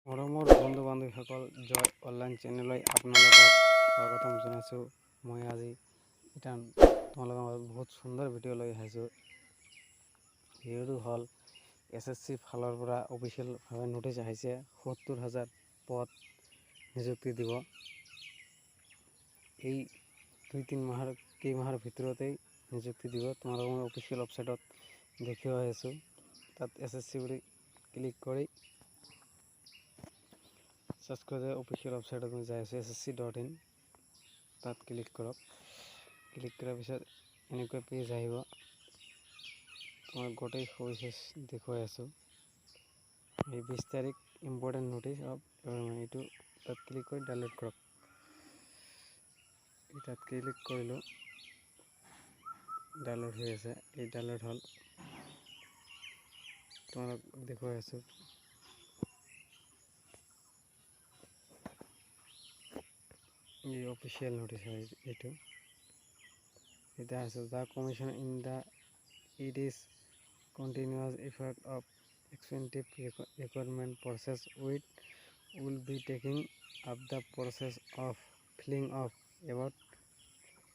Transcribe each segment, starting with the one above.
মৰমৰ বন্ধু বান্ধৱীসকল জয় অনলাইন চেনেললৈ আপোনালোকক স্বাগতম জনাইছোঁ। মই আজি এটা তোমালোকৰ মাজত বহুত সুন্দৰ ভিডিঅ' লৈ আহিছোঁ। ভিডিঅ'টো হ'ল SSC ফালৰ পৰা অফিচিয়েলভাৱে নোটিছ আহিছে ৭০,০০০ পদ নিযুক্তি দিব। এই ২-৩ মাহৰ ভিতৰতেই নিযুক্তি দিব। তোমালোকক মই অফিচিয়েল ৱেবছাইটত দেখুৱাই আছোঁ। তাত SSC বুলি ক্লিক কৰি সাৰ্চ কৰি অফিচিয়েল ৱেবছাইটত মই যাই আছোঁ ssc.in। তাত ক্লিক কৰক। ক্লিক কৰাৰ পিছত এনেকুৱা পেজ আহিব। মই গোটেই সবিশেষ দেখুৱাই আছোঁ। এই ২০ তাৰিখ ইম্পৰ্টেণ্ট নোটিছ এইটো তাত ক্লিক কৰি ডাউনলোড কৰক। তাত ক্লিক কৰিলোঁ, ডাউনলোড হৈ আছে। এই ডাউনলোড হ'ল, তোমালোক দেখুৱাই আছোঁ। এই অফিচিয়েল নোটিছ হয় এইটো। এটা আছে the commission in the it is continuous effort of expensive requirement process will be taking up the process of filling of about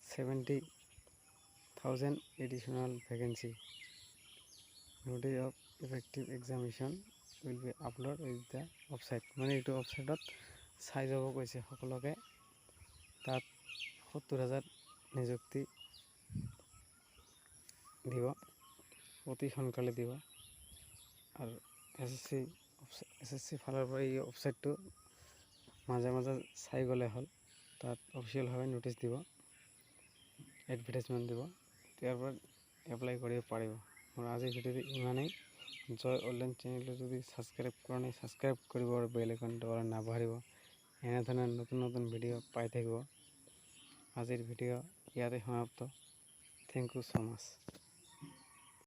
70,000 additional vacancy. Notice of effective examination will be uploaded with the website. মানে এইটো ৱেবছাইটত চাই যাব কৈছে সকলোকে। তাত ৭০,০০০ নিযুক্তি দিব, অতি সোনকালে দিব। আৰু SSC ফালৰ পৰা এই ৱেবছাইটটো মাজে মাজে চাই গ'লে হ'ল। তাত অফিচিয়েলভাৱে নোটিছ দিব, এডভাৰটাইজমেণ্ট দিব, ইয়াৰ পৰা এপ্লাই কৰিব পাৰিব। মোৰ আজিৰ ভিডিঅ'টো ইমানেই। জয় অনলাইন চেনেলটো যদি ছাবস্ক্ৰাইব কৰা নাই ছাবস্ক্ৰাইব কৰিব আৰু বেল আইকনটো দবাবলৈ নাপাহৰিব। এনেধৰণৰ নতুন নতুন ভিডিঅ' পাই থাকিব। আজিৰ ভিডিঅ' ইয়াতে সমাপ্ত। Thank you so' much.